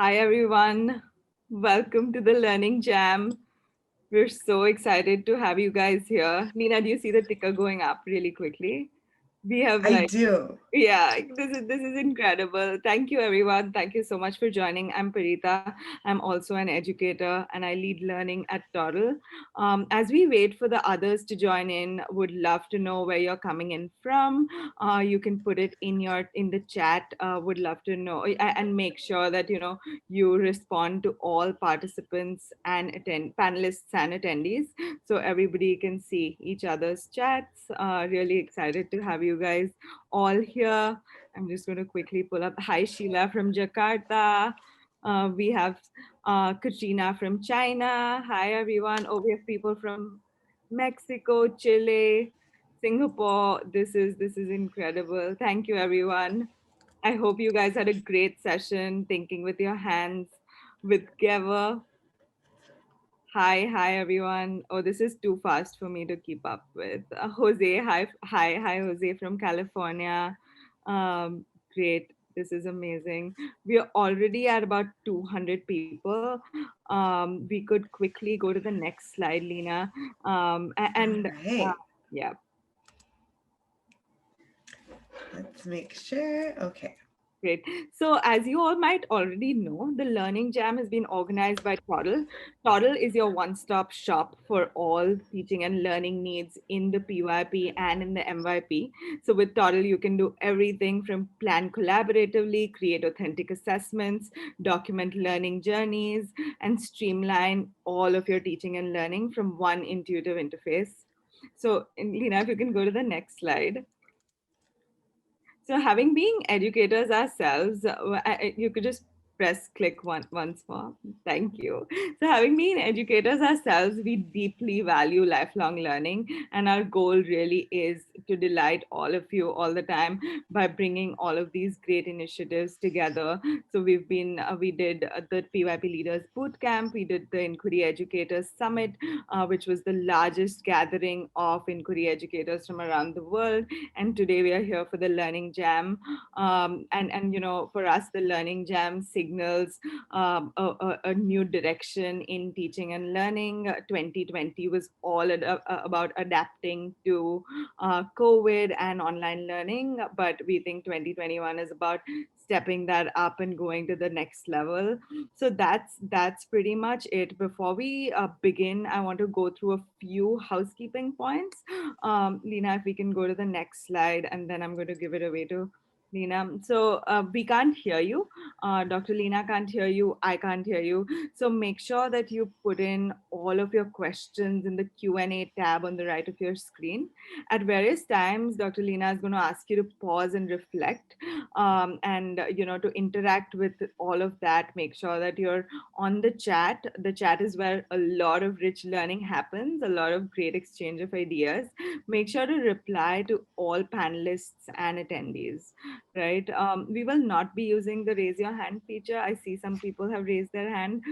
Hi, everyone. Welcome to the Learning Jam. We're so excited to have you guys here. Leena, do you see the ticker going up really quickly? We have I like do. yeah, this is incredible. Thank you, everyone. Thank you so much for joining. I'm Parita. I'm also an educator and I lead learning at Toddle. As we wait for the others to join in, would love to know where you're coming in from. You can put it in the chat. Would love to know and make sure that you respond to all participants and attend panelists and attendees, so everybody can see each other's chats. Really excited to have you guys all here. I'm just going to quickly pull up. Hi, Sheila from Jakarta. We have Katrina from China. Hi, everyone. Oh, we have people from Mexico, Chile, Singapore. This is incredible. Thank you, everyone. I hope you guys had a great session thinking with your hands with Geva. Hi, everyone. Oh, this is too fast for me to keep up with. Jose, hi, Jose from California. Great. This is amazing. We are already at about 200 people. We could quickly go to the next slide, Leena. All And right. yeah. Let's make sure. Okay. Great. So, as you all might already know, the Learning Jam has been organized by Toddle. Toddle is your one stop shop for all teaching and learning needs in the PYP and in the MYP. So, with Toddle, you can do everything from plan collaboratively, create authentic assessments, document learning journeys, and streamline all of your teaching and learning from one intuitive interface. So, Lena, if you can go to the next slide. So, having been educators ourselves, you could just press click once more. Thank you. So, having been educators ourselves, we deeply value lifelong learning, and our goal really is to delight all of you all the time by bringing all of these great initiatives together. So, we did the PYP Leaders Bootcamp, we did the Inquiry Educators Summit, which was the largest gathering of inquiry educators from around the world, and today we are here for the Learning Jam. And for us, the Learning Jam signals a new direction in teaching and learning. 2020 was all about adapting to COVID and online learning, but we think 2021 is about stepping that up and going to the next level. So that's pretty much it. Before we begin, I want to go through a few housekeeping points. Lena, if we can go to the next slide, and then I'm going to give it away to Lena. So we can't hear you. Dr. Lena can't hear you. I can't hear you. So make sure that you put in all of your questions in the Q&A tab on the right of your screen. At various times, Dr. Lena is going to ask you to pause and reflect, and to interact with all of that. Make sure that you're on the chat. The chat is where a lot of rich learning happens, a lot of great exchange of ideas. Make sure to reply to all panelists and attendees, right? We will not be using the raise your hand feature. I see some people have raised their hand.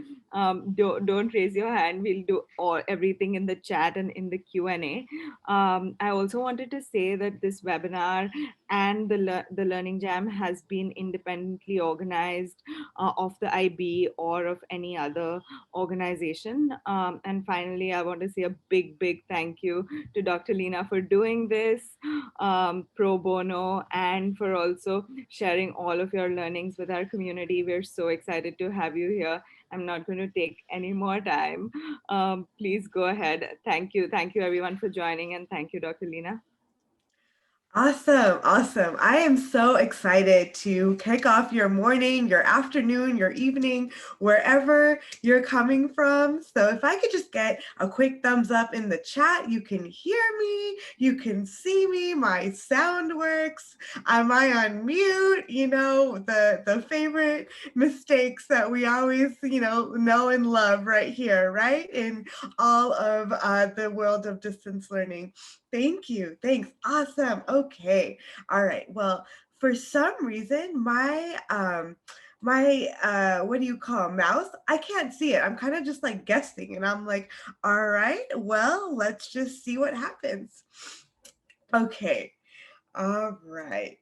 Don't raise your hand. We'll do everything in the chat and in the Q&A. I also wanted to say that this webinar and the Learning Jam has been independently organized of the IB or of any other organization. And finally, I want to say a big thank you to Dr. Leena for doing this pro bono, and for also sharing all of your learnings with our community. We're so excited to have you here. I'm not going to take any more time. Please go ahead. Thank you everyone for joining, and thank you, Dr. Leena. Awesome. Awesome. I am so excited to kick off your morning, your afternoon, your evening, wherever you're coming from. So if I could just get a quick thumbs up in the chat, you can hear me, you can see me, my sound works. Am I on mute? The favorite mistakes that we always, know and love right here, right? In all of the world of distance learning. Thank you. Thanks. Awesome. Okay. All right. Well, for some reason, my what do you call mouse? I can't see it. I'm kind of just like guessing, and I'm like, all right, well, let's just see what happens. Okay. All right.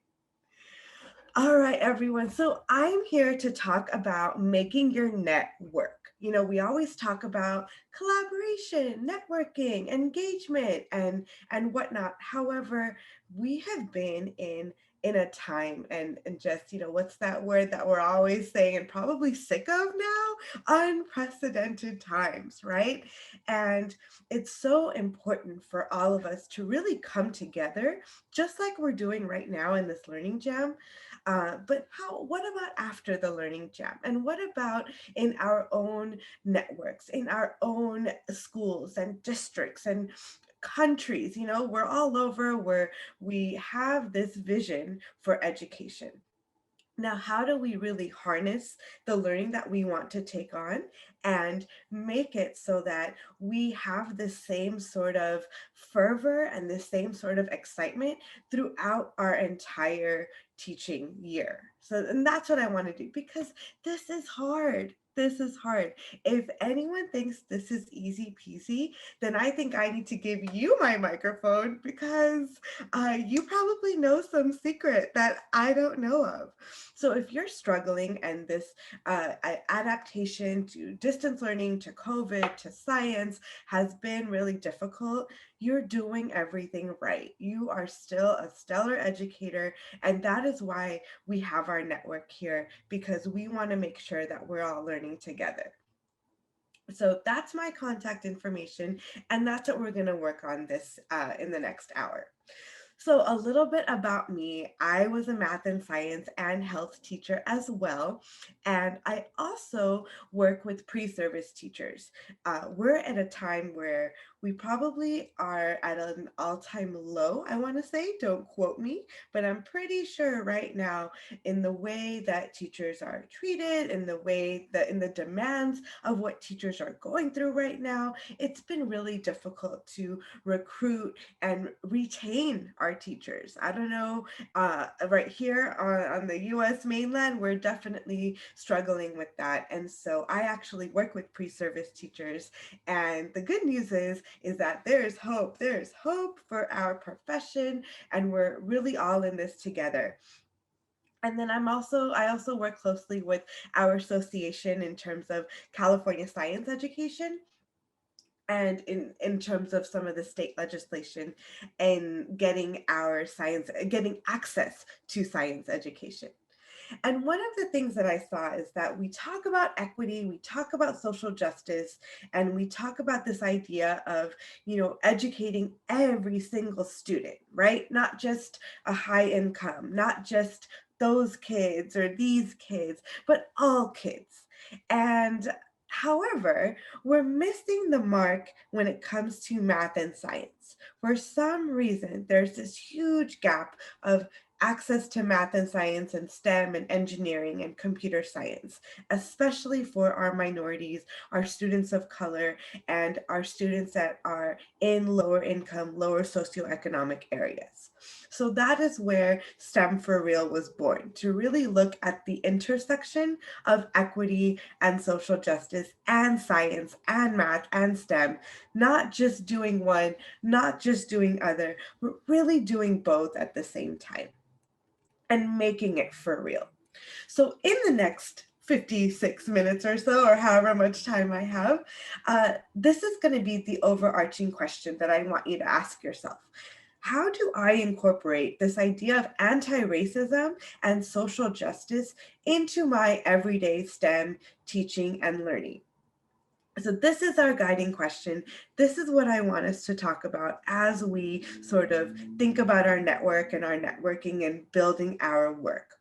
All right, everyone. So I'm here to talk about making your net work. We always talk about collaboration, networking, engagement, and whatnot. However, we have been in a time and just, what's that word that we're always saying and probably sick of now? Unprecedented times, right? And it's so important for all of us to really come together, just like we're doing right now in this learning jam. But what about after the learning jam? And what about in our own networks, in our own schools and districts and countries? We're all over where we have this vision for education. Now, how do we really harness the learning that we want to take on and make it so that we have the same sort of fervor and the same sort of excitement throughout our entire teaching year? So, and that's what I want to do because this is hard. This is hard. If anyone thinks this is easy peasy, then I think I need to give you my microphone because you probably know some secret that I don't know of. So if you're struggling and this adaptation to distance learning, to COVID, to science has been really difficult, you're doing everything right. You are still a stellar educator, and that is why we have our network here, because we want to make sure that we're all learning together. So that's my contact information, and that's what we're going to work on this in the next hour. So, a little bit about me. I was a math and science and health teacher as well. And I also work with pre service teachers. We're at a time where we probably are at an all time low, I want to say. Don't quote me, but I'm pretty sure right now, in the way that teachers are treated, in the way that in the demands of what teachers are going through right now, it's been really difficult to recruit and retain our teachers. I don't know, right here on the US mainland, we're definitely struggling with that. And so I actually work with pre-service teachers. And the good news is that there's hope. There's hope for our profession, and we're really all in this together. And then I also work closely with our association in terms of California science education and in terms of some of the state legislation and getting access to science education. And one of the things that I saw is that we talk about equity, we talk about social justice, and we talk about this idea of, educating every single student, right? Not just a high income, not just those kids or these kids, but all kids. And however, we're missing the mark when it comes to math and science. For some reason, there's this huge gap of access to math and science and STEM and engineering and computer science, especially for our minorities, our students of color, and our students that are in lower income, lower socioeconomic areas. So that is where STEM for Real was born, to really look at the intersection of equity and social justice and science and math and STEM, not just doing one, not just doing other, but really doing both at the same time and making it for real. So in the next 56 minutes or so, or however much time I have, this is going to be the overarching question that I want you to ask yourself. How do I incorporate this idea of anti-racism and social justice into my everyday STEM teaching and learning? So this is our guiding question. This is what I want us to talk about as we sort of think about our network and our networking and building our work.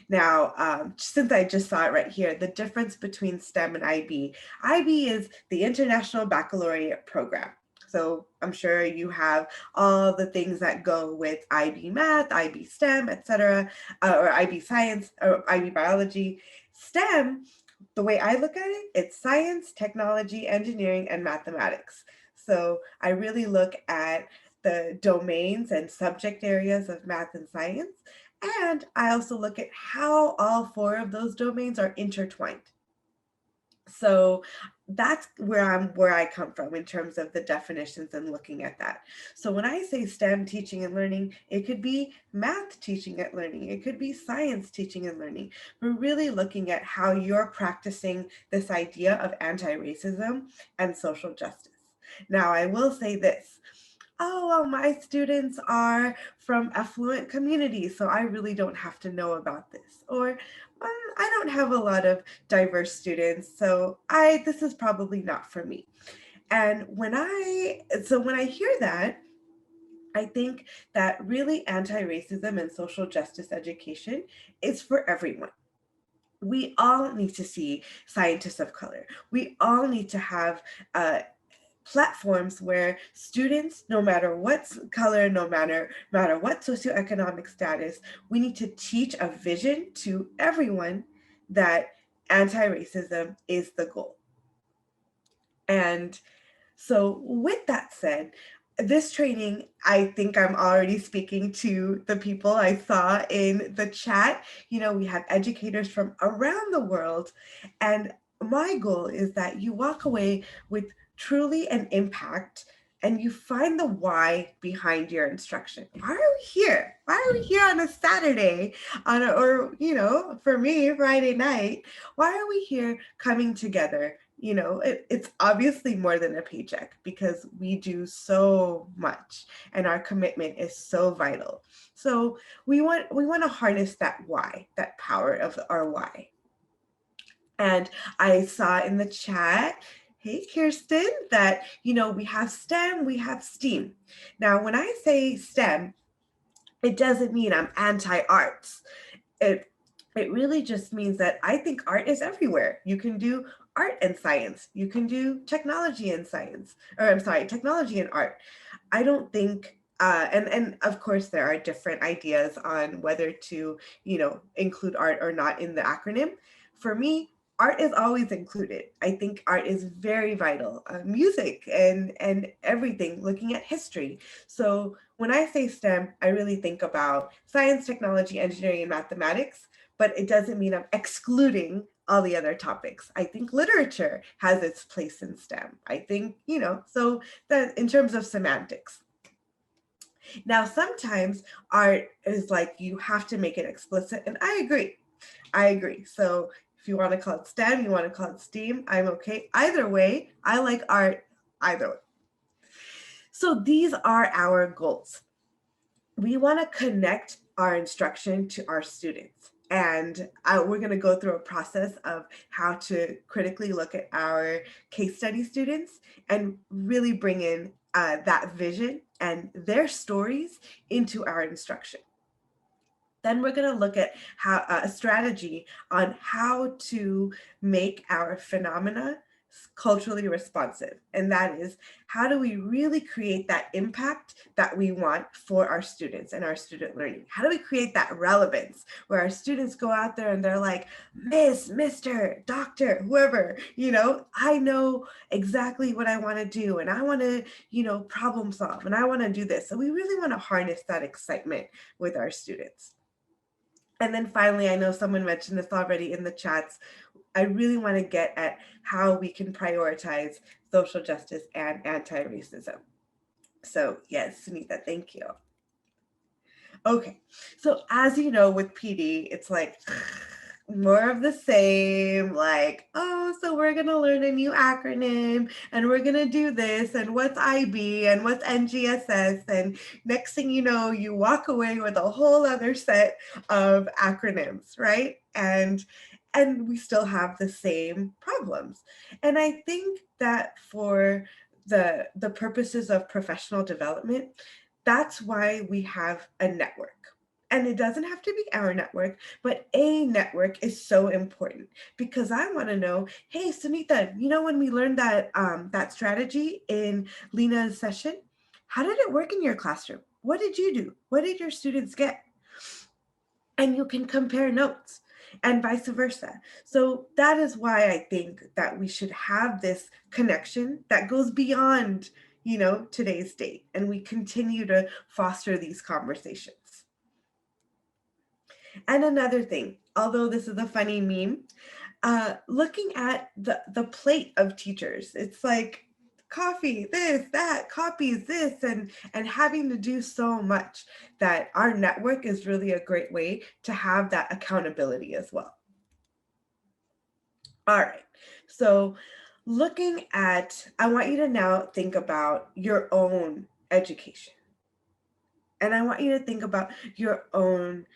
Now, since I just saw it right here, the difference between STEM and IB. IB is the International Baccalaureate program. So I'm sure you have all the things that go with IB math, IB STEM, etc., or IB science, or IB biology. STEM, the way I look at it, it's science, technology, engineering, and mathematics. So I really look at the domains and subject areas of math and science. And I also look at how all four of those domains are intertwined. So that's where I come from in terms of the definitions and looking at that. So when I say STEM teaching and learning, it could be math teaching and learning, it could be science teaching and learning. We're really looking at how you're practicing this idea of anti-racism and social justice. Now, I will say this. Oh, well, my students are from affluent communities, so I really don't have to know about this. Or I don't have a lot of diverse students, so this is probably not for me. And when I hear that, I think that really anti-racism and social justice education is for everyone. We all need to see scientists of color. We all need to have platforms where students, no matter what color, no matter what socioeconomic status, we need to teach a vision to everyone that anti-racism is the goal. And so with that said, this training, I think I'm already speaking to the people I saw in the chat. You know, we have educators from around the world. And my goal is that you walk away with truly an impact and you find the why behind your instruction. Why are we here? Why are we here on a Saturday or, for me, Friday night? Why are we here coming together? It's obviously more than a paycheck because we do so much and our commitment is so vital. So we want to harness that why, that power of our why. And I saw in the chat, hey Kirsten, that we have STEM, we have STEAM. Now when I say STEM, it doesn't mean I'm anti-arts. It really just means that I think art is everywhere. You can do art and science. You can do technology and science, or I'm sorry, technology and art. I don't think, and of course there are different ideas on whether to, include art or not in the acronym. For me, art is always included. I think art is very vital. Music and everything, looking at history. So when I say STEM, I really think about science, technology, engineering, and mathematics, but it doesn't mean I'm excluding all the other topics. I think literature has its place in STEM. I think, so that in terms of semantics. Now, sometimes art is like you have to make it explicit, and I agree. So if you want to call it STEM, you want to call it STEAM, I'm okay. Either way, I like art either way. So these are our goals. We want to connect our instruction to our students. And we're going to go through a process of how to critically look at our case study students and really bring in that vision and their stories into our instruction. Then we're going to look at a strategy on how to make our phenomena culturally responsive. And that is, how do we really create that impact that we want for our students and our student learning? How do we create that relevance where our students go out there and they're like, Miss, Mr., Doctor, whoever, I know exactly what I want to do and I want to, problem solve and I want to do this. So we really want to harness that excitement with our students. And then finally, I know someone mentioned this already in the chats, I really want to get at how we can prioritize social justice and anti-racism. So yes, Sunita, thank you. Okay, so as you know, with PD, it's like more of the same, like, oh, so we're going to learn a new acronym and we're going to do this and what's IB and what's NGSS. And next thing you know, you walk away with a whole other set of acronyms, right? And we still have the same problems. And I think that for the purposes of professional development, that's why we have a network. And it doesn't have to be our network, but a network is so important because I want to know, hey, Sunita, when we learned that that strategy in Leena's session, how did it work in your classroom? What did you do? What did your students get? And you can compare notes and vice versa. So that is why I think that we should have this connection that goes beyond, today's date, and we continue to foster these conversations. And another thing, although this is a funny meme, looking at the plate of teachers. It's like coffee, this, that, copies, this, and having to do so much that our network is really a great way to have that accountability as well. All right, so looking at, I want you to now think about your own education. And I want you to think about your own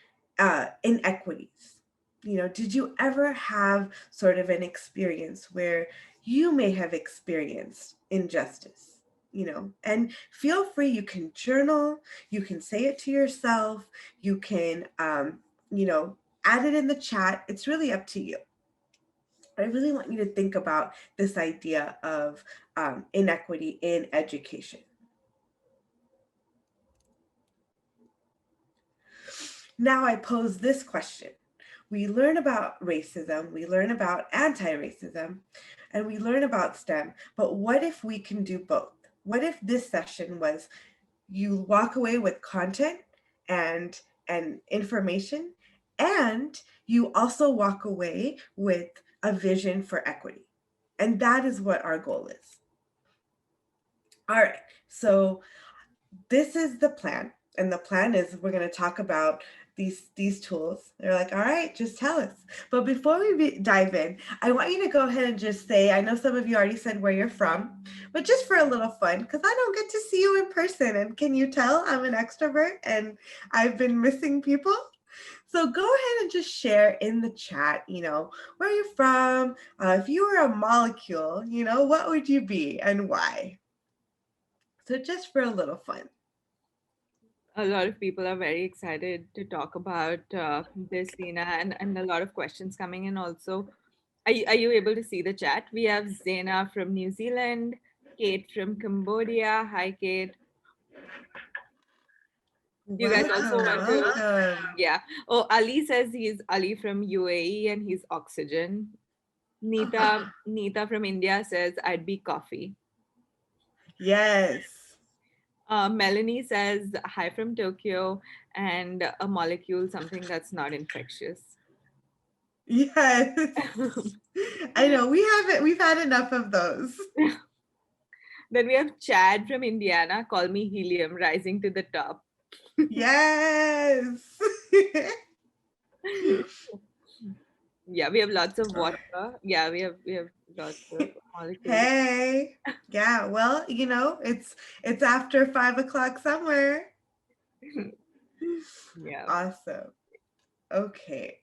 inequities. You know, did you ever have sort of an experience where you may have experienced injustice? You know, and feel free, you can journal, you can say it to yourself, you can, you know, add it in the chat. It's really up to you. I really want you to think about this idea of inequity in education. Now I pose this question. We learn about racism, we learn about anti-racism, and we learn about STEM, but what if we can do both? What if this session was you walk away with content and information, and you also walk away with a vision for equity? And that is what our goal is. All right, so this is the plan. And the plan is we're going to talk about these tools. They're like, all right, just tell us. But before we dive in, I want you to go ahead and just say, I know some of you already said where you're from, but just for a little fun, because I don't get to see you in person. And can you tell I'm an extrovert and I've been missing people? So go ahead and just share in the chat, you know, where you're from. If you were a molecule, you know, what would you be and why? So just for a little fun. A lot of people are very excited to talk about this, Leena, and a lot of questions coming in also. Are you able to see the chat? We have Zena from New Zealand, Kate from Cambodia. Hi, Kate. Do you guys also Welcome, want to? welcome. Yeah. Oh, Ali says he's Ali from UAE and he's oxygen. Neeta from India says I'd be coffee. Yes. Melanie says hi from Tokyo and a molecule, something that's not infectious. Yes. I know we've had enough of those. Then we have Chad from Indiana, call me helium, rising to the top. Yes. Yeah, we have lots of water. Yeah, we have lots of molecules. Hey. Yeah, well, you know, it's after 5 o'clock somewhere. Yeah. Awesome. Okay.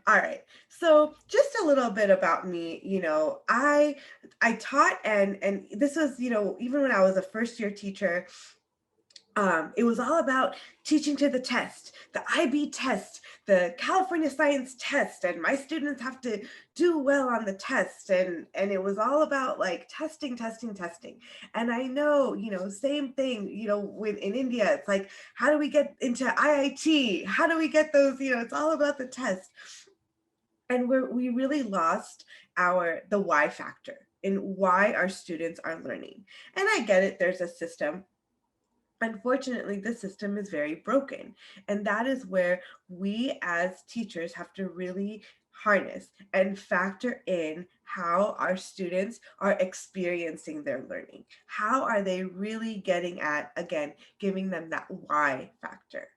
All right. So just a little bit about me, you know, I taught and this was, you know, even when I was a first year teacher, it was all about teaching to the test, the IB test, the California Science test, and my students have to do well on the test. And it was all about like testing, testing, testing. And I know, you know, same thing, you know, with in India, it's like, how do we get into IIT? How do we get those, you know, it's all about the test. And we really lost the why factor in why our students are learning. And I get it, there's a system. Unfortunately, the system is very broken. And that is where we as teachers have to really harness and factor in how our students are experiencing their learning. How are they really getting at, again, giving them that why factor?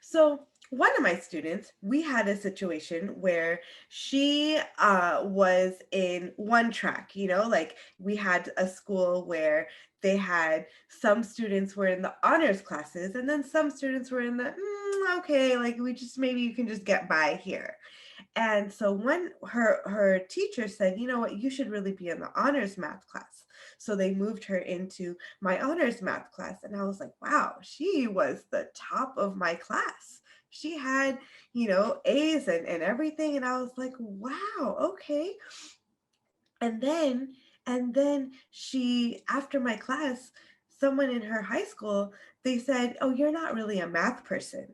So one of my students, we had a situation where she was in one track, you know, like we had a school where they had some students were in the honors classes and then some students were in the, okay, like we just, maybe you can just get by here. And so when her teacher said, you know what, you should really be in the honors math class. So they moved her into my honors math class. And I was like, wow, she was the top of my class. She had, you know, A's and everything. And I was like, wow, okay. And then she, after my class, someone in her high school, they said, oh, you're not really a math person.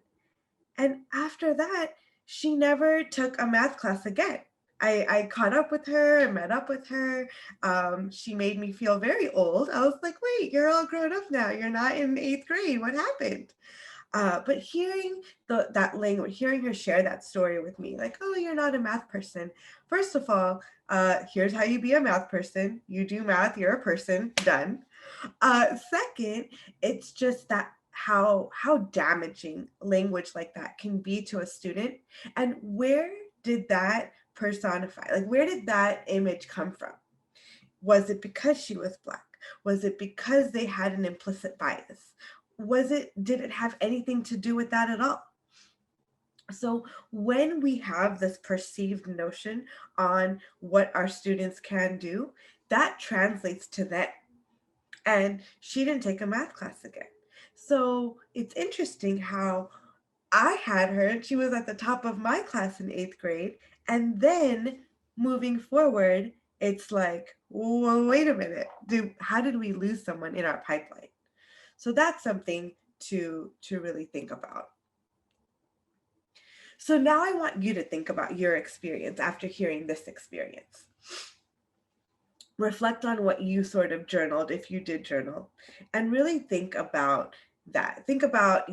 And after that, she never took a math class again. I caught up with her and met up with her. She made me feel very old. I was like, wait, you're all grown up now. You're not in 8th grade. What happened? But hearing that language, hearing her share that story with me, like, oh, you're not a math person. First of all, here's how you be a math person. You do math, you're a person, done. Second, it's just that how damaging language like that can be to a student, and where did that personify? Like, where did that image come from? Was it because she was Black? Was it because they had an implicit bias? Did it have anything to do with that at all? So when we have this perceived notion on what our students can do, that translates to them. And she didn't take a math class again. So it's interesting how I had her, she was at the top of my class in 8th grade. And then moving forward, it's like, well, wait a minute, how did we lose someone in our pipeline? So that's something to really think about. So now I want you to think about your experience after hearing this experience. Reflect on what you sort of journaled, if you did journal, and really think about that. Think about,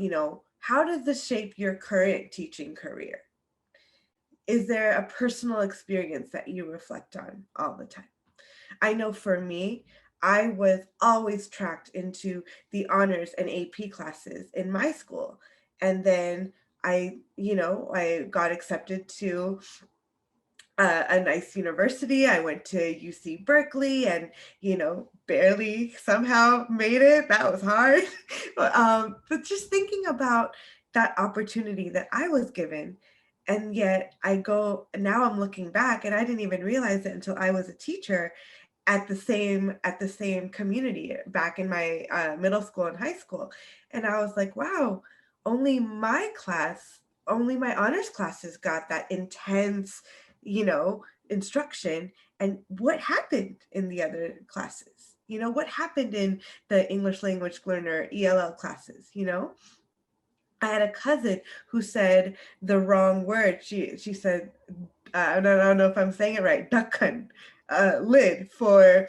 how does this shape your current teaching career? Is there a personal experience that you reflect on all the time? I know for me, I was always tracked into the honors and AP classes in my school. And then I got accepted to a nice university. I went to UC Berkeley and, barely somehow made it. That was hard. But just thinking about that opportunity that I was given. And yet now I'm looking back and I didn't even realize it until I was a teacher at the same community back in my middle school and high school. And I was like, wow, only my honors classes got that intense, instruction. And what happened in the other classes? What happened in the English language learner ELL classes? I had a cousin who said the wrong word. She said, I don't know if I'm saying it right, duckun, lid for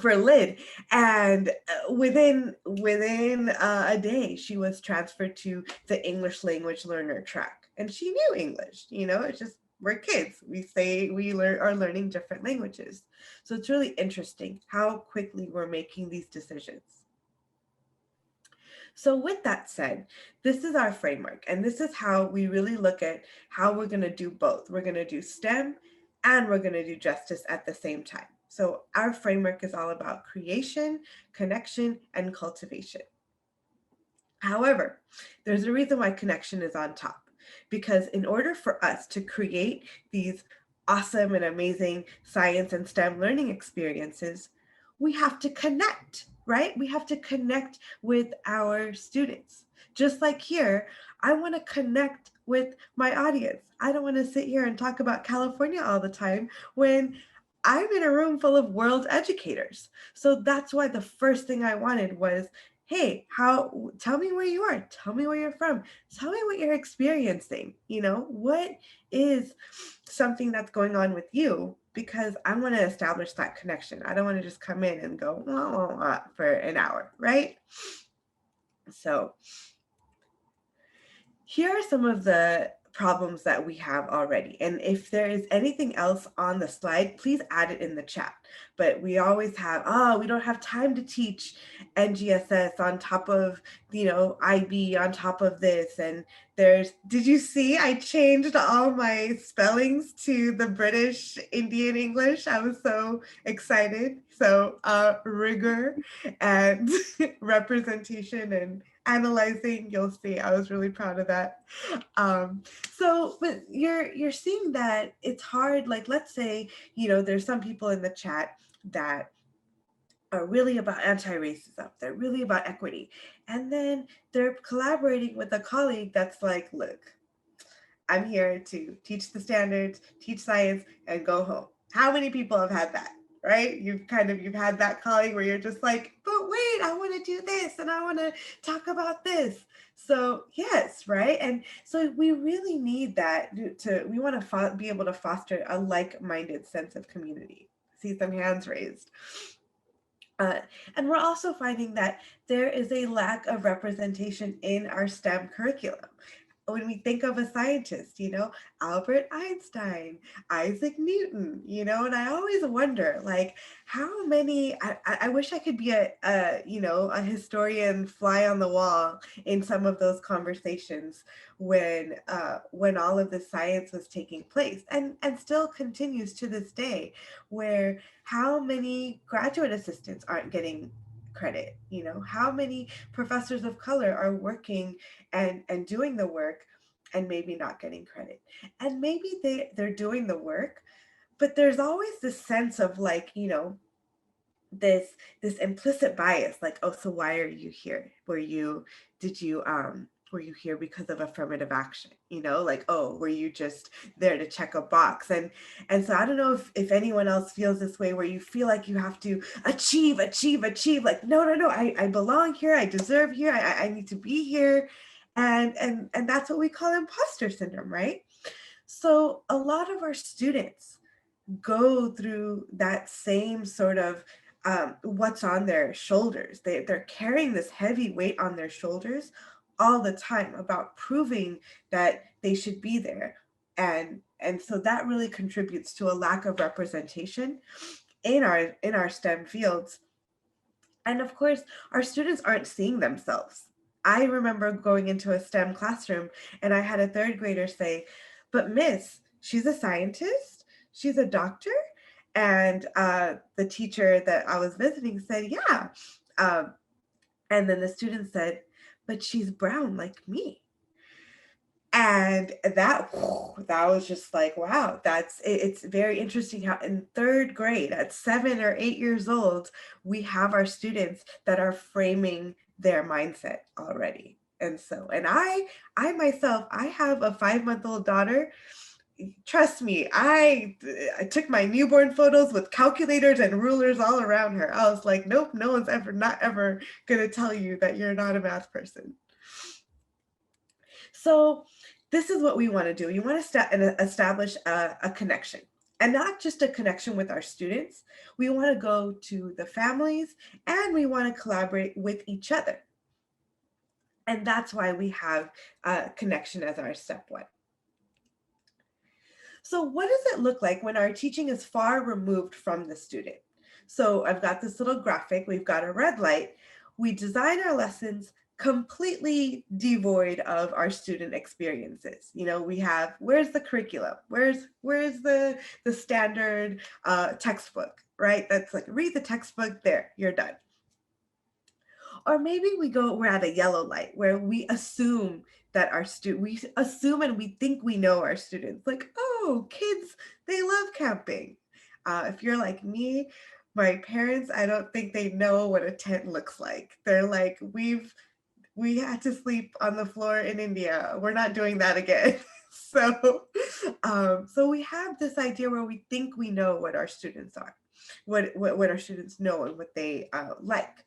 lid. And within a day, she was transferred to the English language learner track. And she knew English, it's just, we're kids. We are learning different languages. So it's really interesting how quickly we're making these decisions. So with that said, this is our framework, and this is how we really look at how we're going to do both. We're going to do STEM and we're going to do justice at the same time. So our framework is all about creation, connection, and cultivation. However, there's a reason why connection is on top, because in order for us to create these awesome and amazing science and STEM learning experiences, we have to connect, right? We have to connect with our students. Just like here, I want to connect with my audience. I don't want to sit here and talk about California all the time when I'm in a room full of world educators. So that's why the first thing I wanted was, hey, tell me where you are. Tell me where you're from. Tell me what you're experiencing. What is something that's going on with you? Because I want to establish that connection. I don't want to just come in and go for an hour, right? So here are some of the problems that we have already. And if there is anything else on the slide, please add it in the chat. But we always have, we don't have time to teach NGSS on top of, IB on top of this. And did you see I changed all my spellings to the British Indian English? I was so excited. So rigor and representation and analyzing, you'll see I was really proud of that. But you're seeing that it's hard. Like, let's say, there's some people in the chat that are really about anti-racism, they're really about equity, and then they're collaborating with a colleague that's like, look, I'm here to teach the standards, teach science, and go home. How many people have had that? Right? You've had that colleague where you're just like, but wait, I want to do this and I want to talk about this. So yes, right? And so we really need that we want to be able to foster a like-minded sense of community. See some hands raised. Uh, and we're also finding that there is a lack of representation in our STEM curriculum. When we think of a scientist, Albert Einstein, Isaac Newton, and I always wonder, like, how many, I wish I could be a historian fly on the wall in some of those conversations when all of the science was taking place, and still continues to this day, where how many graduate assistants aren't getting credit, how many professors of color are working and doing the work and maybe not getting credit, and maybe they're doing the work, but there's always this sense of, like, this this implicit bias, like, oh, so why are you here? Were you here because of affirmative action? Like, oh, were you just there to check a box? And so I don't know if anyone else feels this way, where you feel like you have to achieve, like, no, I belong here, I deserve here, I need to be here. And that's what we call imposter syndrome, right? So a lot of our students go through that same sort of what's on their shoulders. They're carrying this heavy weight on their shoulders all the time about proving that they should be there. And so that really contributes to a lack of representation in our STEM fields. And of course, our students aren't seeing themselves. I remember going into a STEM classroom and I had a third grader say, but Miss, she's a scientist, she's a doctor. And the teacher that I was visiting said, yeah. Um, and then the student said, but she's brown like me. And that was just like, wow, it's very interesting how in third grade, at 7 or 8 years old, we have our students that are framing their mindset already. And I myself, I have a 5-month-old daughter. Trust me, I took my newborn photos with calculators and rulers all around her. I was like, nope, no one's not ever gonna tell you that you're not a math person. So this is what we want to do. You want to establish a connection, and not just a connection with our students. We want to go to the families, and we want to collaborate with each other. And that's why we have connection as our step one. So what does it look like when our teaching is far removed from the student? So I've got this little graphic. We've got a red light. We design our lessons completely devoid of our student experiences. We have, where's the curriculum? Where's the standard textbook, right? That's like, read the textbook, there, you're done. Or maybe we're at a yellow light where we assume that we assume and we think we know our students. Like, oh, kids, they love camping. If you're like me, my parents, I don't think they know what a tent looks like. They're like, we had to sleep on the floor in India. We're not doing that again. So we have this idea where we think we know what our students are, what our students know and what they like.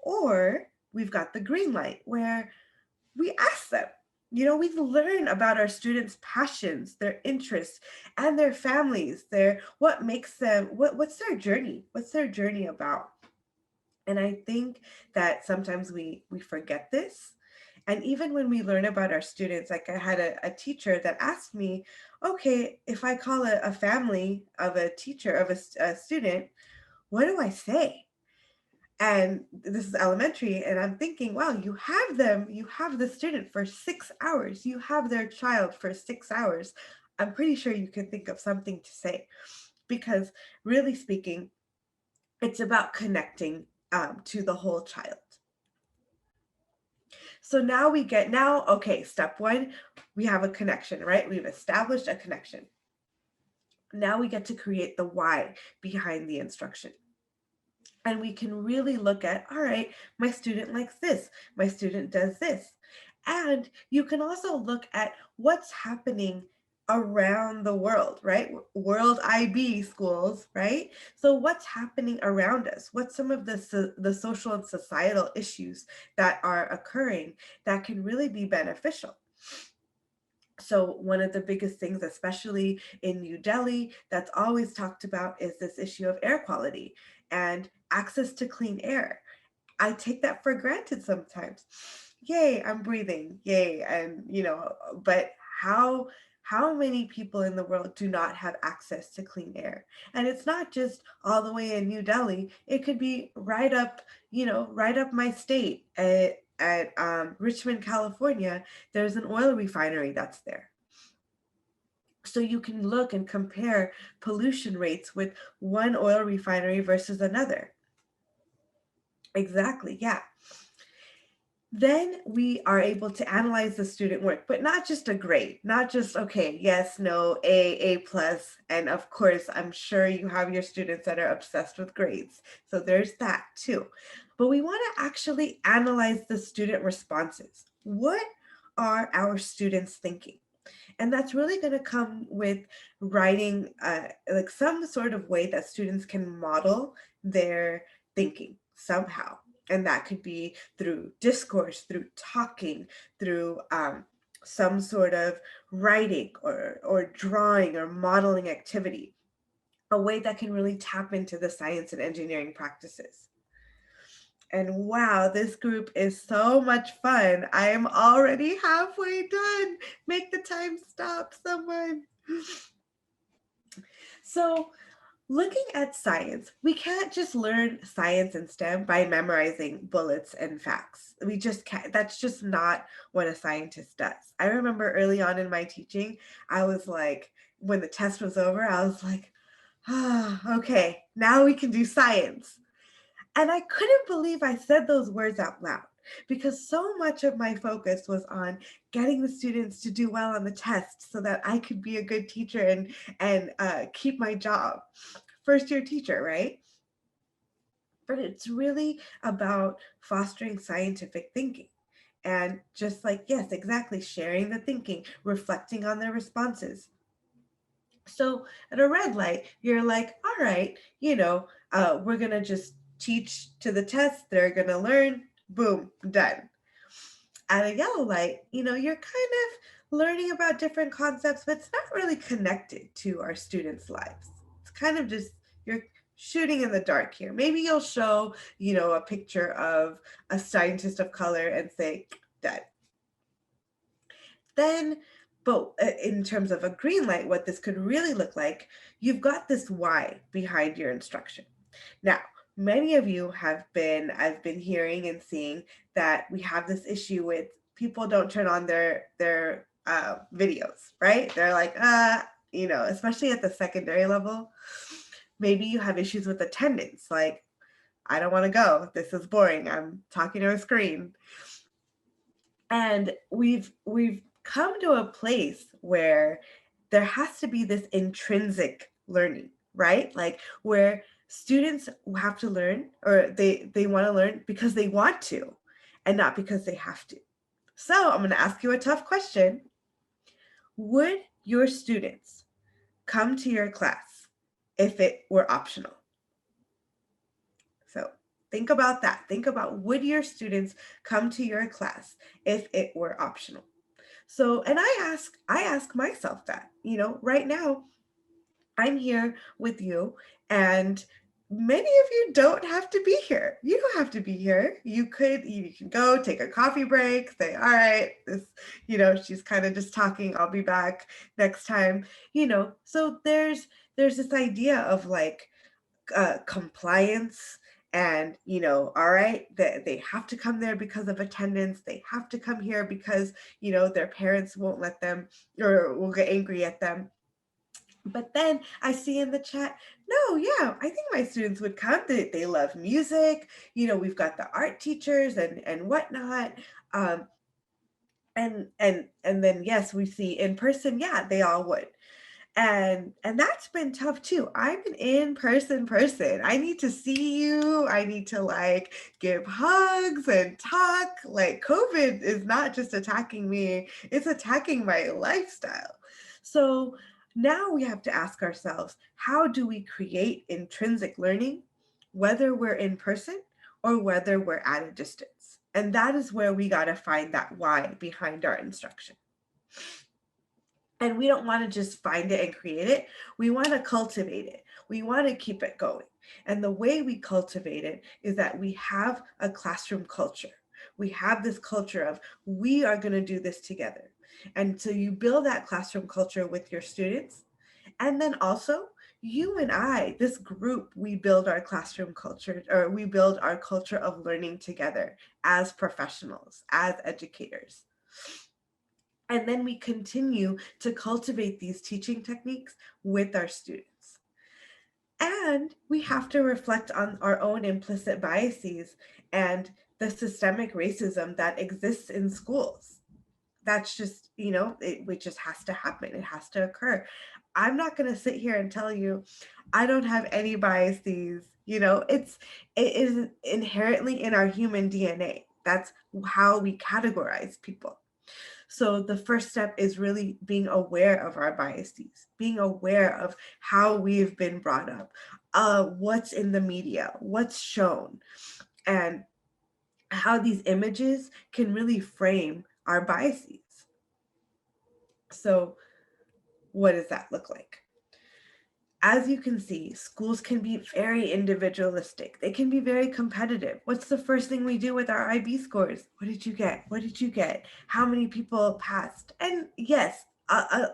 Or we've got the green light where we ask them. We learn about our students' passions, their interests, and their families, what makes them, what's their journey? What's their journey about? And I think that sometimes we forget this. And even when we learn about our students, like I had a teacher that asked me, okay, if I call a family of a teacher, of a student, what do I say? And this is elementary, and I'm thinking, wow, you have the student for 6 hours, you have their child for 6 hours. I'm pretty sure you can think of something to say, because really speaking, it's about connecting to the whole child. So okay, step one, we have a connection, right? We've established a connection. Now we get to create the why behind the instruction. And we can really look at, all right, my student likes this, my student does this. And you can also look at what's happening around the world, right? World IB schools, right? So what's happening around us? What's some of the social and societal issues that are occurring that can really be beneficial? So one of the biggest things, especially in New Delhi, that's always talked about is this issue of air quality and access to clean air. I take that for granted sometimes. Yay, I'm breathing. Yay. And but how many people in the world do not have access to clean air? And it's not just all the way in New Delhi. It could be right up my state at Richmond, California. There's an oil refinery that's there. So you can look and compare pollution rates with one oil refinery versus another. Exactly, yeah. Then we are able to analyze the student work, but not just a grade, not just, okay, yes, no, A plus. And of course, I'm sure you have your students that are obsessed with grades. So there's that too. But we want to actually analyze the student responses. What are our students thinking? And that's really going to come with writing like some sort of way that students can model their thinking somehow. And that could be through discourse, through talking, through some sort of writing or drawing or modeling activity, a way that can really tap into the science and engineering practices. And wow, this group is so much fun. I am already halfway done. Make the time stop, someone. So, looking at science, we can't just learn science and STEM by memorizing bullets and facts. We just can't. That's just not what a scientist does. I remember early on in my teaching, I was like, when the test was over, I was like, okay, now we can do science. And I couldn't believe I said those words out loud because so much of my focus was on getting the students to do well on the test so that I could be a good teacher and keep my job. First year teacher, right? But it's really about fostering scientific thinking. And just like, yes, exactly, sharing the thinking, reflecting on their responses. So at a red light, you're like, all right, we're going to just teach to the test. They're going to learn. Boom, done. At a yellow light, you're kind of learning about different concepts, but it's not really connected to our students' lives. It's kind of just, you're shooting in the dark here. Maybe you'll show, a picture of a scientist of color and say, done. Then, but in terms of a green light, what this could really look like, you've got this why behind your instruction. Now, many of you I've been hearing and seeing that we have this issue with people don't turn on their videos, right? They're like, especially at the secondary level, maybe you have issues with attendance, like, I don't want to go. This is boring. I'm talking to a screen. And we've come to a place where there has to be this intrinsic learning, right? Like where students have to learn or they want to learn because they want to and not because they have to. So I'm going to ask you a tough question. Would your students come to your class if it were optional? So think about that. Think about, would your students come to your class if it were optional? So, and I ask myself that, right now I'm here with you and many of you don't have to be here. You don't have to be here. You can go take a coffee break, say, all right, this, she's kind of just talking. I'll be back next time, so there's this idea of like compliance and all right, they have to come there because of attendance, they have to come here because their parents won't let them or will get angry at them. But then I see in the chat, no, yeah, I think my students would come. They love music, we've got the art teachers and whatnot. And then yes, we see in person, yeah, they all would. And that's been tough too. I'm an in-person person. I need to see you. I need to like give hugs and talk. Like COVID is not just attacking me, it's attacking my lifestyle. So now we have to ask ourselves, how do we create intrinsic learning, whether we're in person or whether we're at a distance? And that is where we got to find that why behind our instruction. And we don't want to just find it and create it. We want to cultivate it. We want to keep it going. And the way we cultivate it is that we have a classroom culture. We have this culture of we are going to do this together. And so you build that classroom culture with your students. And then also, you and I, this group, we build our classroom culture, or we build our culture of learning together as professionals, as educators. And then we continue to cultivate these teaching techniques with our students. And we have to reflect on our own implicit biases and the systemic racism that exists in schools. That's just, it just has to happen. It has to occur. I'm not going to sit here and tell you I don't have any biases. It is inherently in our human DNA. That's how we categorize people. So the first step is really being aware of our biases, being aware of how we've been brought up, what's in the media, what's shown, and how these images can really frame our biases. So what does that look like? As you can see, schools can be very individualistic. They can be very competitive. What's the first thing we do with our IB scores? What did you get? What did you get? How many people passed? And yes,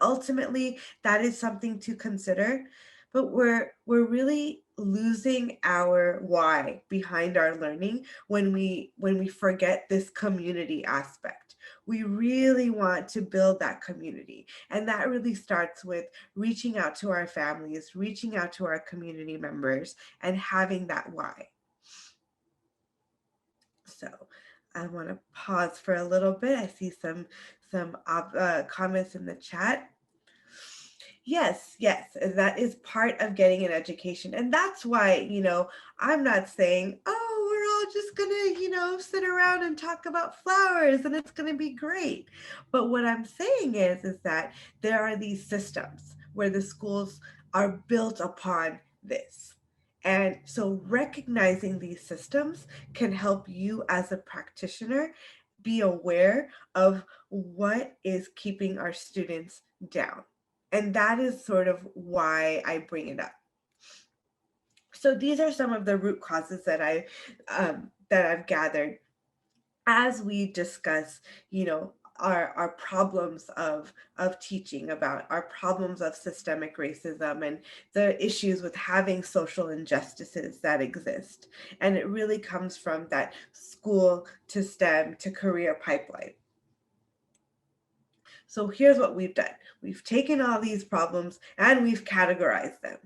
ultimately, that is something to consider. But we're really losing our why behind our learning when we forget this community aspect. We really want to build that community, and that really starts with reaching out to our families, reaching out to our community members, and having that why. So I want to pause for a little bit. I see some comments in the chat. Yes, that is part of getting an education. And that's why, I'm not saying, oh, we're all just gonna, sit around and talk about flowers and it's gonna be great. But what I'm saying is that there are these systems where the schools are built upon this. And so recognizing these systems can help you as a practitioner be aware of what is keeping our students down. And that is sort of why I bring it up. So these are some of the root causes that I've gathered as we discuss, our problems of teaching, about our problems of systemic racism and the issues with having social injustices that exist. And it really comes from that school to STEM to career pipeline. So here's what we've done. We've taken all these problems and we've categorized them.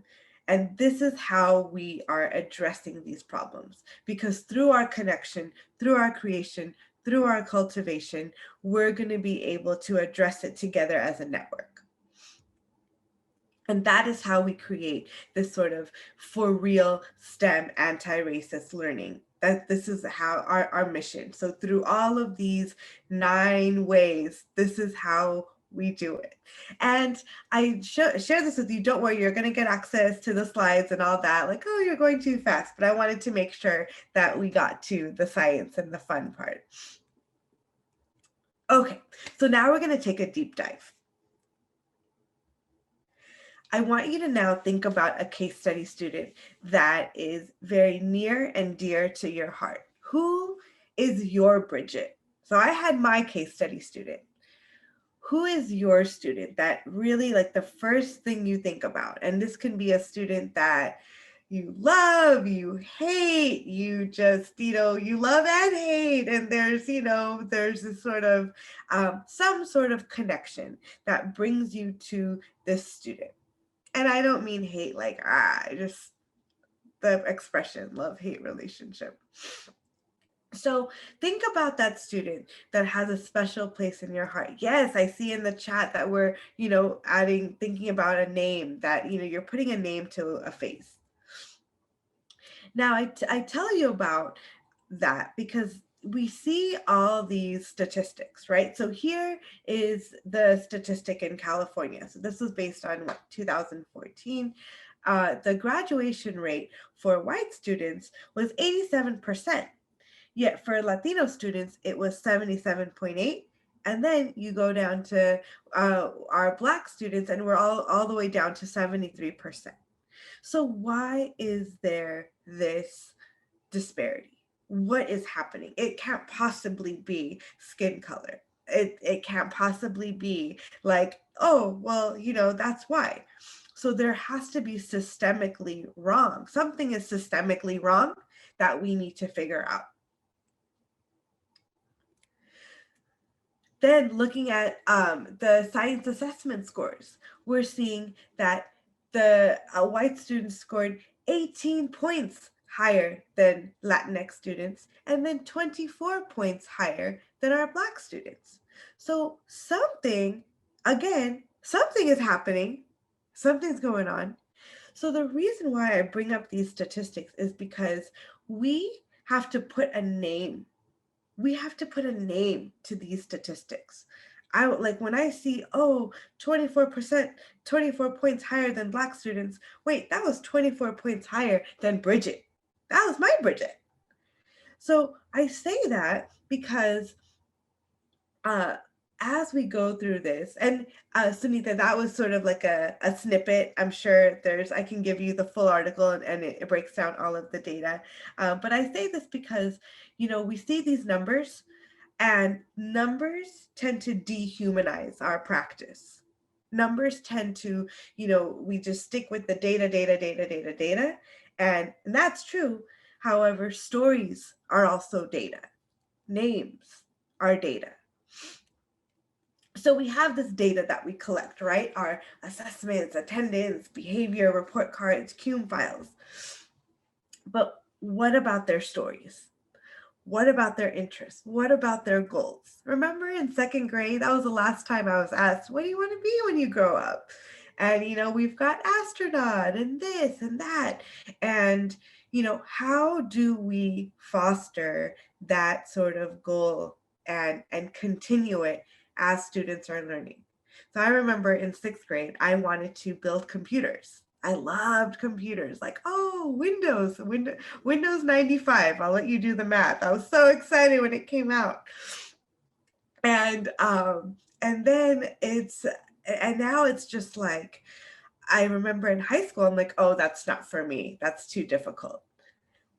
And this is how we are addressing these problems. Because through our connection, through our creation, through our cultivation, we're going to be able to address it together as a network. And that is how we create this sort of for real STEM anti-racist learning. That this is how our mission. So through all of these 9 ways, this is how we do it. And I share this with you. Don't worry, you're going to get access to the slides and all that. Like, oh, you're going too fast. But I wanted to make sure that we got to the science and the fun part. Okay, so now we're going to take a deep dive. I want you to now think about a case study student that is very near and dear to your heart. Who is your Bridget? So I had my case study student. Who is your student that really, like, the first thing you think about? And this can be a student that you love, you hate, you just, you love and hate. And there's, there's this sort of, some sort of connection that brings you to this student. And I don't mean hate like, just the expression love-hate relationship. So think about that student that has a special place in your heart. Yes, I see in the chat that we're, thinking about a name, that, you're putting a name to a face. Now, I tell you about that because we see all these statistics, right? So here is the statistic in California. So this was based on 2014. The graduation rate for white students was 87%. Yet for Latino students, it was 77.8. And then you go down to our Black students, and we're all the way down to 73%. So why is there this disparity? What is happening? It can't possibly be skin color. It can't possibly be like, oh, well, that's why. So there has to be systemically wrong. Something is systemically wrong that we need to figure out. Then looking at the science assessment scores, we're seeing that the white students scored 18 points higher than Latinx students, and then 24 points higher than our Black students. So something is happening, something's going on. So the reason why I bring up these statistics is because we have to put a name to these statistics. I like when I see, 24%, 24 points higher than Black students. Wait, that was 24 points higher than Bridget. That was my Bridget. So I say that because uh, as we go through this, and Sunita, that was sort of like a snippet. I'm sure I can give you the full article, and it breaks down all of the data. But I say this because, we see these numbers, and numbers tend to dehumanize our practice. Numbers tend to, we just stick with the data, and that's true. However, stories are also data. Names are data. So we have this data that we collect, right? Our assessments, attendance, behavior, report cards, CUME files. But what about their stories? What about their interests? What about their goals? Remember in second grade, that was the last time I was asked, what do you want to be when you grow up? And, we've got astronaut and this and that. And, how do we foster that sort of goal and continue it as students are learning? So I remember in sixth grade, I wanted to build computers. I loved computers, like, Windows 95. I'll let you do the math. I was so excited when it came out. And then now it's just like, I remember in high school, I'm like, oh, that's not for me. That's too difficult.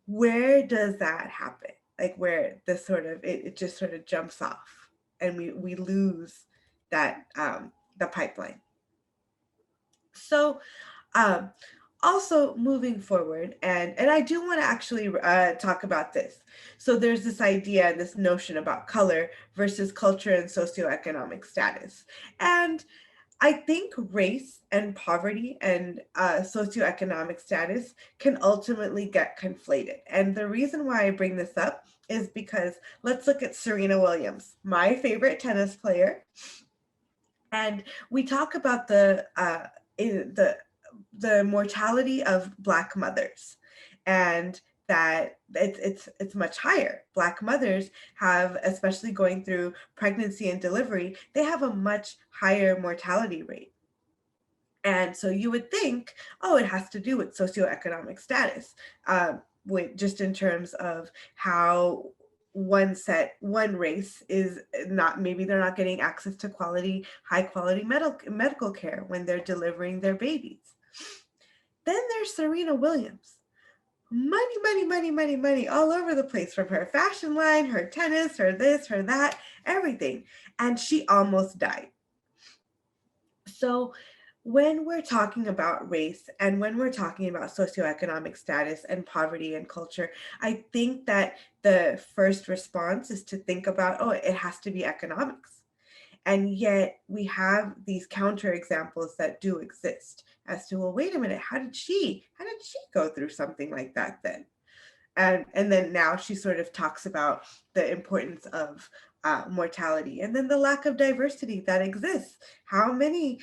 Where does that happen? Like where this sort of, it just sort of jumps off and we lose that, the pipeline. So, also moving forward, and I do want to actually talk about this. So there's this idea, this notion about color versus culture and socioeconomic status. And I think race and poverty and socioeconomic status can ultimately get conflated. And the reason why I bring this up is because let's look at Serena Williams, my favorite tennis player. And we talk about the mortality of Black mothers, and that it's much higher. Black mothers have, especially going through pregnancy and delivery, they have a much higher mortality rate. And so you would think, oh, it has to do with socioeconomic status, with just in terms of how one race is not, maybe they're not getting access to high quality medical care when they're delivering their babies. Then there's Serena Williams. Money all over the place, from her fashion line, her tennis, her this, her that, everything. And she almost died. So when we're talking about race and when we're talking about socioeconomic status and poverty and culture, I think that the first response is to think about, oh, it has to be economics. And yet we have these counter examples that do exist as to, well, wait a minute, how did she go through something like that then? And then now she sort of talks about the importance of mortality, and then the lack of diversity that exists. How many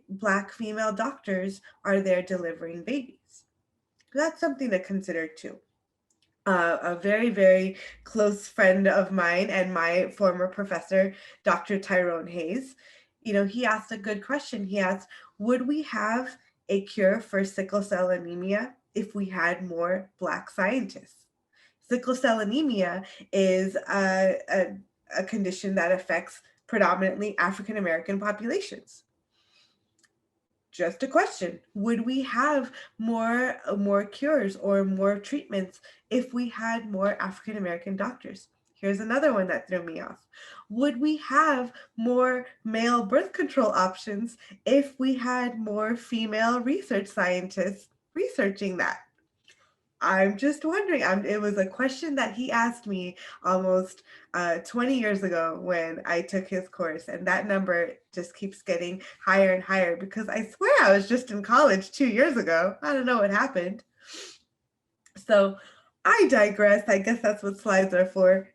Black female doctors are there delivering babies? That's something to consider too. A very, very close friend of mine and my former professor, Dr. Tyrone Hayes, he asked a good question. He asked, would we have a cure for sickle cell anemia if we had more Black scientists? Sickle cell anemia is a condition that affects predominantly African American populations. Just a question. Would we have more cures or more treatments if we had more African American doctors? Here's another one that threw me off. Would we have more male birth control options if we had more female research scientists researching that? I'm just wondering. It was a question that he asked me almost 20 years ago when I took his course, and that number just keeps getting higher and higher because I swear I was just in college 2 years ago. I don't know what happened. So I digress. I guess that's what slides are for.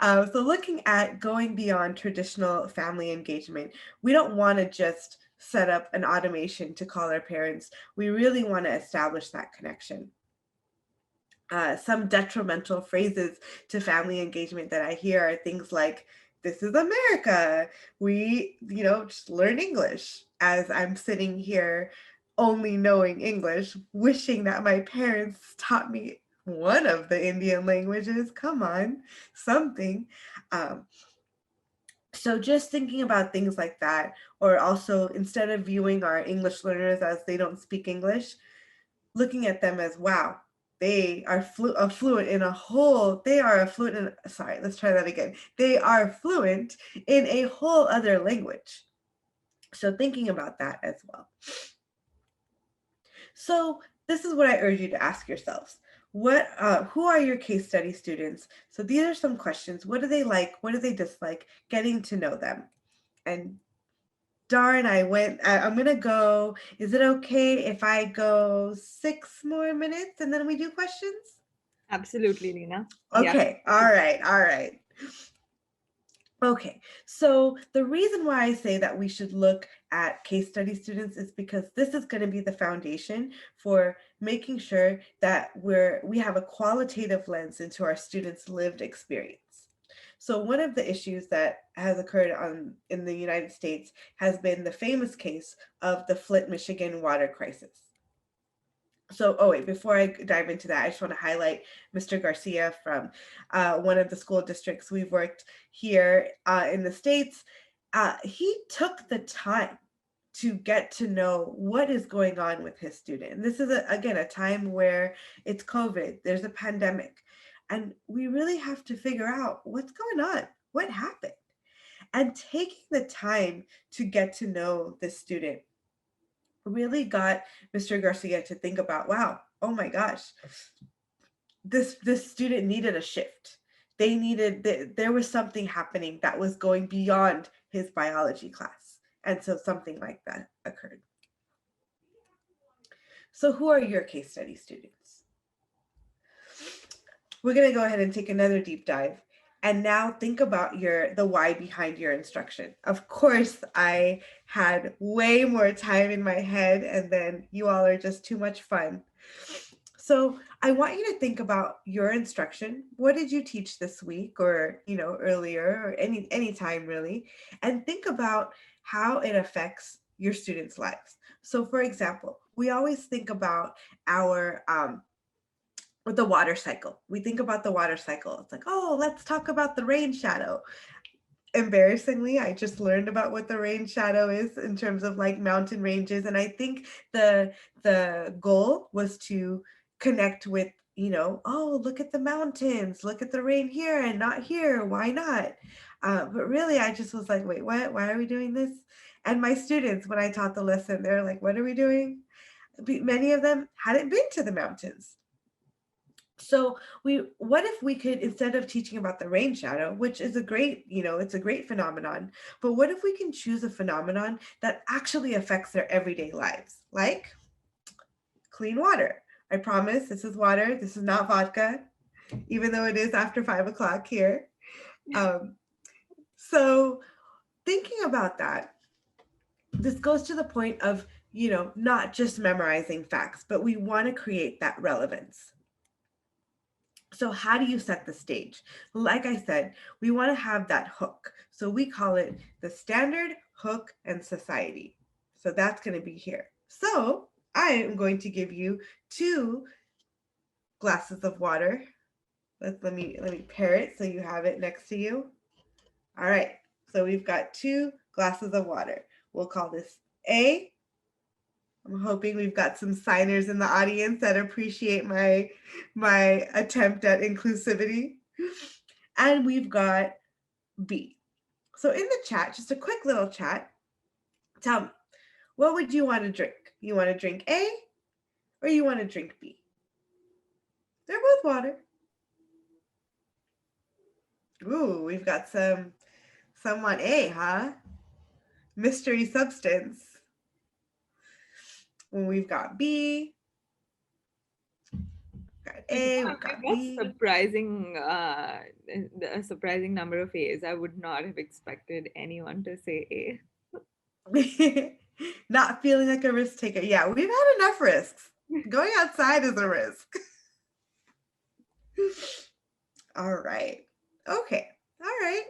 So looking at going beyond traditional family engagement, we don't want to just set up an automation to call our parents. We really want to establish that connection. Some detrimental phrases to family engagement that I hear are things like, this is America. We, just learn English, as I'm sitting here only knowing English, wishing that my parents taught me one of the Indian languages. Come on, something. So just thinking about things like that, or also instead of viewing our English learners as they don't speak English, looking at them as, wow, they are fluent in a whole, they are fluent in, sorry, let's try that again. They are fluent in a whole other language. So thinking about that as well. So this is what I urge you to ask yourselves. Who are your case study students? So these are some questions. What do they like? What do they dislike? Getting to know them. And darn, I'm going to go, is it okay if I go 6 more minutes and then we do questions? Absolutely, Leena. Okay, all right. Okay, so the reason why I say that we should look at case study students is because this is going to be the foundation for making sure that we have a qualitative lens into our students' lived experience. So one of the issues that has occurred in the United States has been the famous case of the Flint, Michigan water crisis. So, before I dive into that, I just want to highlight Mr. Garcia from one of the school districts we've worked here in the States. He took the time to get to know what is going on with his student. And this is, again, a time where it's COVID, there's a pandemic, and we really have to figure out what's going on, what happened. And taking the time to get to know this student really got Mr. Garcia to think about, wow, oh my gosh, this student needed a shift. There was something happening that was going beyond his biology class. And so something like that occurred. So who are your case study students? We're going to go ahead and take another deep dive. And now think about the why behind your instruction. Of course, I had way more time in my head, and then you all are just too much fun. So I want you to think about your instruction. What did you teach this week, or earlier, or any time really, and think about how it affects your students' lives. So for example, we always think about our with the water cycle. We think about the water cycle. It's like, oh, let's talk about the rain shadow. Embarrassingly, I just learned about what the rain shadow is in terms of like mountain ranges. And I think the goal was to connect with, oh, look at the mountains, look at the rain here and not here. Why not? But really, I just was like, wait, what? Why are we doing this? And my students, when I taught the lesson, they're like, what are we doing? Many of them hadn't been to the mountains. So what if we could, instead of teaching about the rain shadow, which is a great, it's a great phenomenon, but what if we can choose a phenomenon that actually affects their everyday lives, like clean water? I promise this is water. This is not vodka, even though it is after 5 o'clock here. So thinking about that, this goes to the point of, not just memorizing facts, but we want to create that relevance. So how do you set the stage? Like I said, we want to have that hook. So we call it the standard, hook, and society. So that's going to be here. So I am going to give you 2 glasses of water. Let me pair it so you have it next to you. All right, so we've got 2 glasses of water. We'll call this A. I'm hoping we've got some signers in the audience that appreciate my attempt at inclusivity. And we've got B. So in the chat, just a quick little chat, tell me, what would you want to drink? You want to drink A or you want to drink B? They're both water. Ooh, we've got someone A, huh? Mystery substance. When we've got B, got A, we've got B. A surprising number of A's. I would not have expected anyone to say A. Not feeling like a risk taker. Yeah, we've had enough risks. Going outside is a risk. All right. Okay. All right.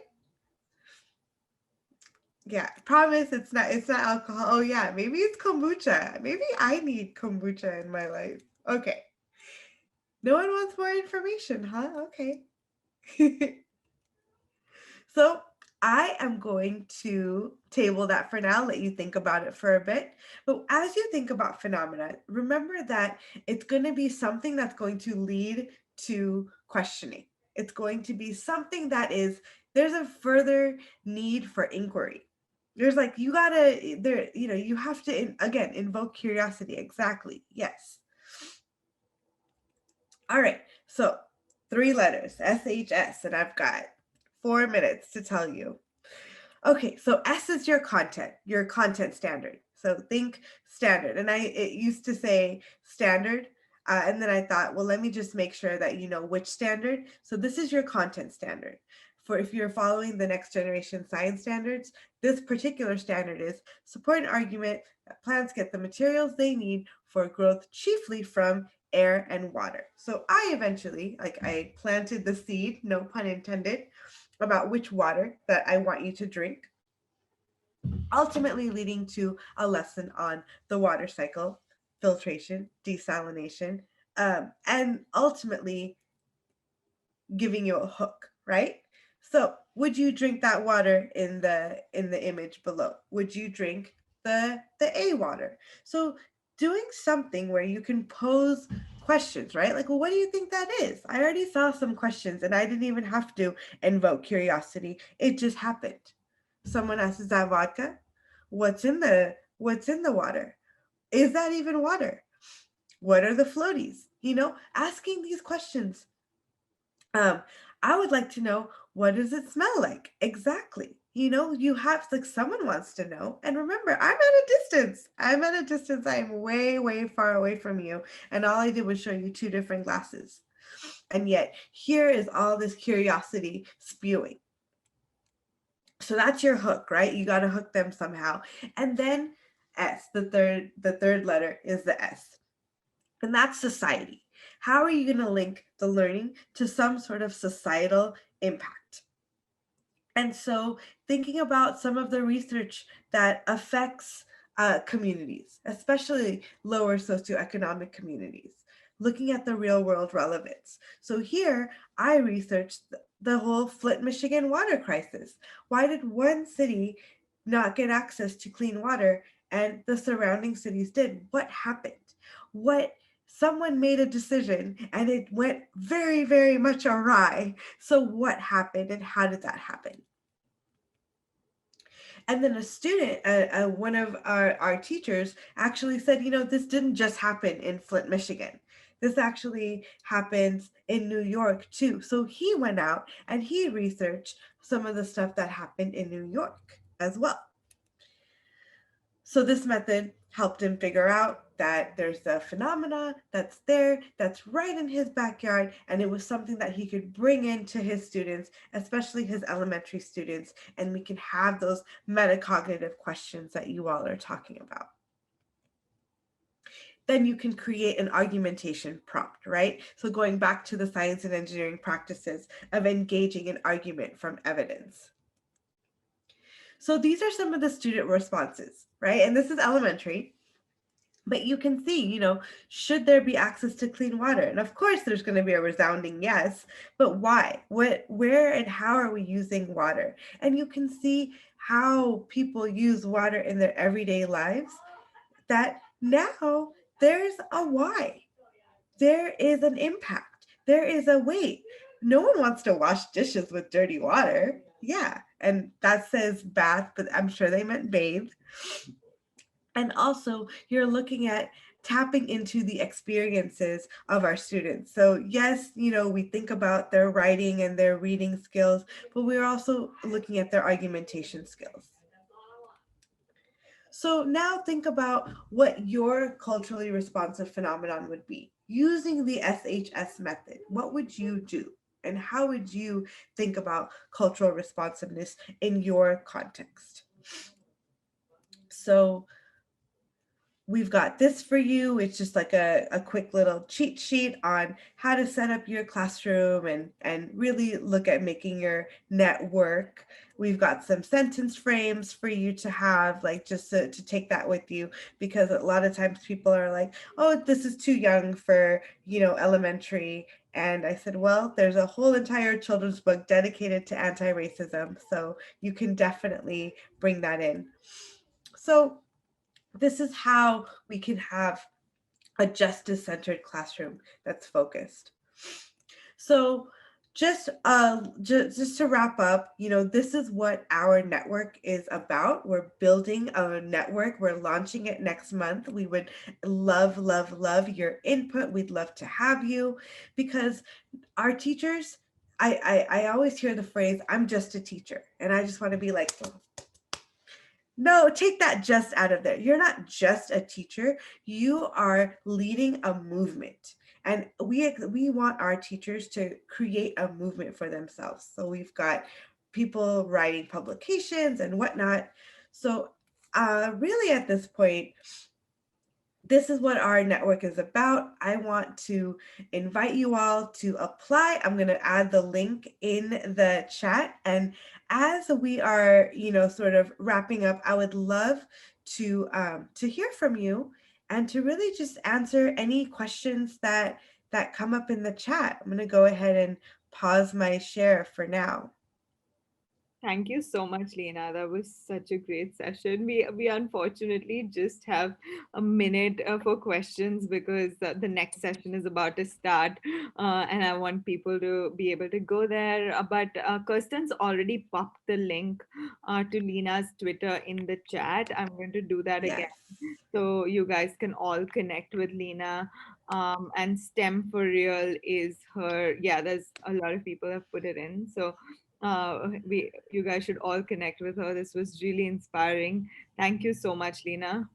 Yeah, promise it's not alcohol. Oh yeah, maybe it's kombucha. Maybe I need kombucha in my life. Okay. No one wants more information, huh? Okay. So I am going to table that for now, let you think about it for a bit. But as you think about phenomena, remember that it's going to be something that's going to lead to questioning. It's going to be something that there's a further need for inquiry. There's like, you have to, again, invoke curiosity. Exactly. Yes. All right. So 3 letters, SHS, and I've got 4 minutes to tell you. Okay, so S is your content standard. So think standard. And it used to say standard. And then I thought, well, let me just make sure that you know which standard. So this is your content standard. For if you're following the next generation science standards, this particular standard is support an argument that plants get the materials they need for growth chiefly from air and water. So I planted the seed, no pun intended, about which water that I want you to drink, ultimately leading to a lesson on the water cycle, filtration, desalination, and ultimately giving you a hook, right? So would you drink that water in the image below? Would you drink the A water? So doing something where you can pose questions, right? Like, well, what do you think that is? I already saw some questions and I didn't even have to invoke curiosity. It just happened. Someone asks, is that vodka? What's in the water? Is that even water? What are the floaties? Asking these questions. I would like to know, what does it smell like? Exactly. You have, like, someone wants to know. And remember, I'm at a distance. I'm way, way far away from you. And all I did was show you 2 different glasses. And yet here is all this curiosity spewing. So that's your hook, right? You got to hook them somehow. And then S, the third letter is the S. And that's society. How are you going to link the learning to some sort of societal impact? And so thinking about some of the research that affects communities, especially lower socioeconomic communities, looking at the real world relevance. So here I researched the whole Flint, Michigan water crisis. Why did one city not get access to clean water and the surrounding cities did? What happened? Someone made a decision and it went very, very much awry. So what happened and how did that happen? And then a student, one of our teachers actually said, this didn't just happen in Flint, Michigan. This actually happens in New York too. So he went out and he researched some of the stuff that happened in New York as well. So this method helped him figure out that there's a phenomena that's there, that's right in his backyard, and it was something that he could bring into his students, especially his elementary students, and we can have those metacognitive questions that you all are talking about. Then you can create an argumentation prompt, right? So going back to the science and engineering practices of engaging in argument from evidence. So these are some of the student responses, right? And this is elementary. But you can see, should there be access to clean water? And of course, there's going to be a resounding yes, but why? Where, and how are we using water? And you can see how people use water in their everyday lives, that now there's a why. There is an impact. There is a wait. No one wants to wash dishes with dirty water. Yeah. And that says bath, but I'm sure they meant bathe. And also, you're looking at tapping into the experiences of our students. So, yes, we think about their writing and their reading skills, but we're also looking at their argumentation skills. So now think about what your culturally responsive phenomenon would be. Using the SHS method, what would you do? And how would you think about cultural responsiveness in your context? So we've got this for you. It's just like a quick little cheat sheet on how to set up your classroom and really look at making your network. We've got some sentence frames for you to have, like just to take that with you, because a lot of times people are like, oh, this is too young for, elementary. And I said, well, there's a whole entire children's book dedicated to anti-racism. So you can definitely bring that in. So this is how we can have a justice-centered classroom that's focused. So just to wrap up, this is what our network is about. We're building a network. We're launching it next month. We would love, love, love your input. We'd love to have you, because our teachers, I always hear the phrase, I'm just a teacher. And I just want to be like, no, take that just out of there. You're not just a teacher. You are leading a movement. And we want our teachers to create a movement for themselves. So we've got people writing publications and whatnot. So really at this point, this is what our network is about. I want to invite you all to apply. I'm going to add the link in the chat. And as we are, sort of wrapping up, I would love to hear from you and to really just answer any questions that come up in the chat. I'm going to go ahead and pause my share for now. Thank you so much, Leena. That was such a great session. We unfortunately just have a minute for questions because the next session is about to start, and I want people to be able to go there. But Kirsten's already popped the link to Leena's Twitter in the chat. I'm going to do that Yes. again so you guys can all connect with Leena. And STEM for real is her. Yeah, there's a lot of people have put it in. So we you guys should all connect with her. This was really inspiring. Thank you so much, Leena.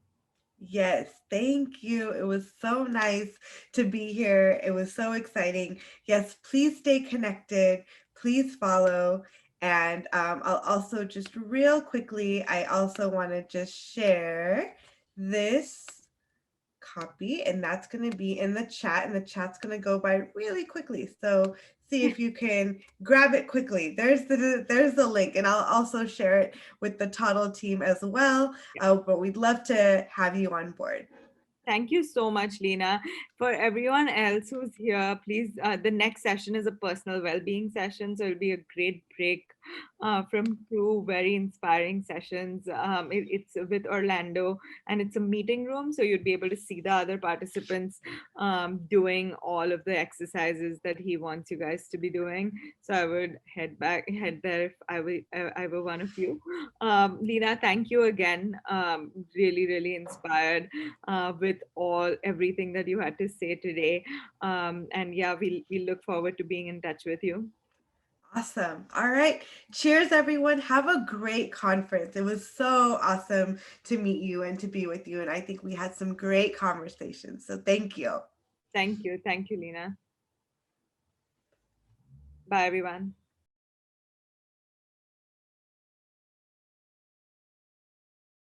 Yes, thank you. It was so nice to be here. It was so exciting. Yes, please stay connected. Please follow. And I'll also just real quickly, I also want to just share this copy, and that's going to be in the chat, and the chat's going to go by really quickly. So see if you can grab it quickly. There's the link, and I'll also share it with the Toddle team as well. But we'd love to have you on board. Thank you so much, Leena. For everyone else who's here, please, the next session is a personal well-being session. So it'll be a great break from two very inspiring sessions. It's with Orlando and it's a meeting room. So you'd be able to see the other participants doing all of the exercises that he wants you guys to be doing. So I would head there if I were one of you. Leena, thank you again. Really, really inspired with everything that you had to say today. And yeah, we look forward to being in touch with you. Awesome. All right. Cheers, everyone. Have a great conference. It was so awesome to meet you and to be with you. And I think we had some great conversations. So thank you. Thank you. Thank you, Leena. Bye, everyone.